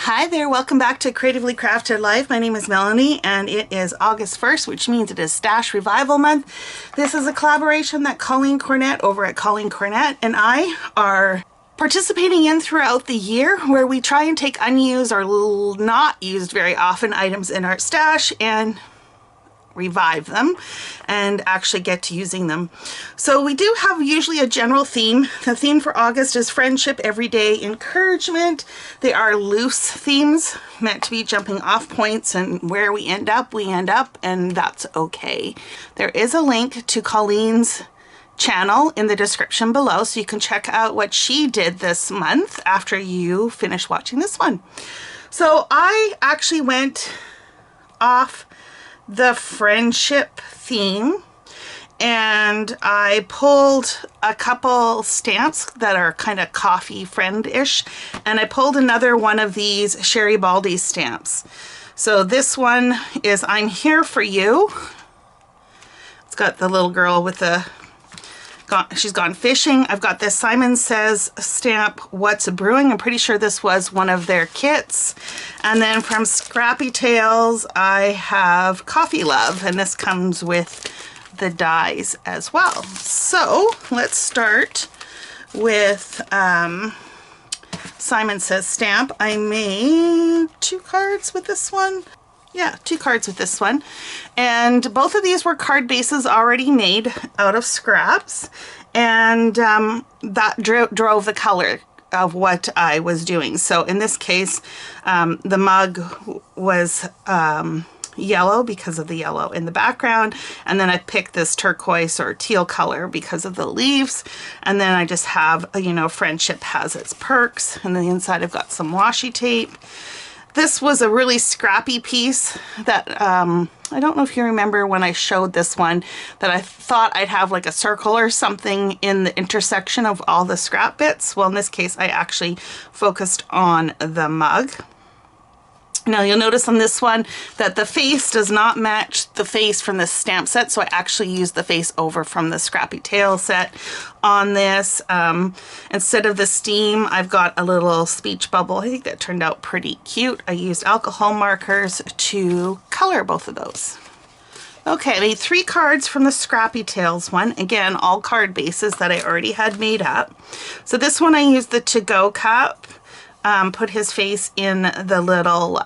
Hi there, welcome back to Creatively Crafted Life. My name is Melanie and it is August 1st, which means it is Stash Revival Month. This is a collaboration that Colleen Cornett over at Colleen Cornett and I are participating in throughout the year, where we try and take unused or not used very often items in our stash and revive them and actually get to using them. So we do have usually a general theme. The theme for August is friendship, everyday encouragement. They are loose themes meant to be jumping off points, and where we end up, and that's okay. There is a link to Colleen's channel in the description below, so you can check out what she did this month after you finish watching this one. So I actually went off the friendship theme and I pulled a couple stamps that are kind of coffee friend-ish, and I pulled another one of these Sherri Baldy stamps. So this one is I'm Here For You. It's got the little girl with the she's gone fishing. I've got this Simon Says stamp, What's Brewing. I'm pretty sure this was one of their kits. And then from Scrappy Tales, I have Coffee Love, and this comes with the dies as well. So let's start with Simon Says stamp. I made 2 cards with this one. Yeah, 2 cards with this one. And both of these were card bases already made out of scraps. And that drove the color of what I was doing. So in this case, the mug was yellow because of the yellow in the background. And then I picked this turquoise or teal color because of the leaves. And then I just have, you know, friendship has its perks. And then the inside I've got some washi tape. This was a really scrappy piece that I don't know if you remember when I showed this one, that I thought I'd have like a circle or something in the intersection of all the scrap bits. Well, in this case, I actually focused on the mug. Now you'll notice on this one that the face does not match the face from the stamp set, so I actually used the face over from the Scrappy Tail set on this. Instead of the steam, I've got a little speech bubble. I think that turned out pretty cute. I used alcohol markers to color both of those. Okay, I made 3 cards from the Scrappy Tales one. Again, all card bases that I already had made up. So this one I used the to-go cup. Put his face in the little,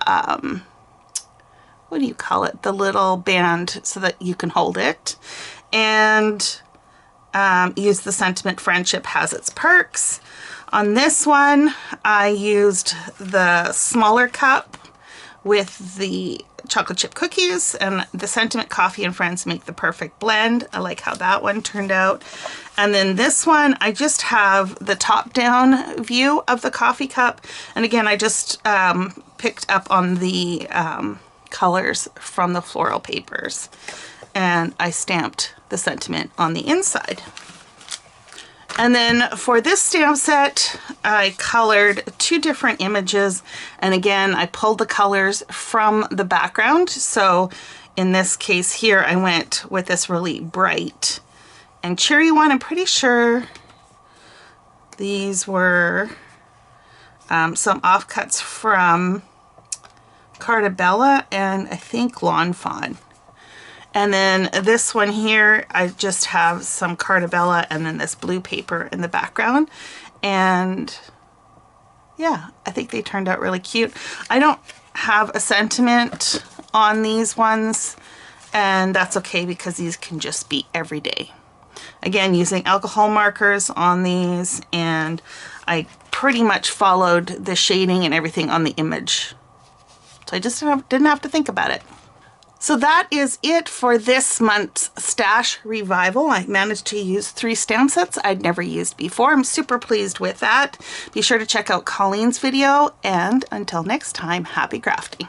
what do you call it? The little band so that you can hold it. And use the sentiment, friendship has its perks. On this one, I used the smaller cup with the chocolate chip cookies, and the sentiment, coffee and friends make the perfect blend. I like how that one turned out. And then this one, I just have the top-down view of the coffee cup. And again, I just picked up on the colors from the floral papers. And I stamped the sentiment on the inside. And then for this stamp set, I colored 2 different images. And again, I pulled the colors from the background. So in this case here, I went with this really bright and cheery one. I'm pretty sure these were some offcuts from Cartabella and I think Lawn Fawn. And then this one here, I just have some Cartabella and then this blue paper in the background. And yeah, I think they turned out really cute. I don't have a sentiment on these ones, and that's okay because these can just be everyday. Again, using alcohol markers on these, and I pretty much followed the shading and everything on the image. So I just didn't have to think about it. So that is it for this month's Stash Revival. I managed to use 3 stamp sets I'd never used before. I'm super pleased with that. Be sure to check out Colleen's video, and until next time, happy crafting.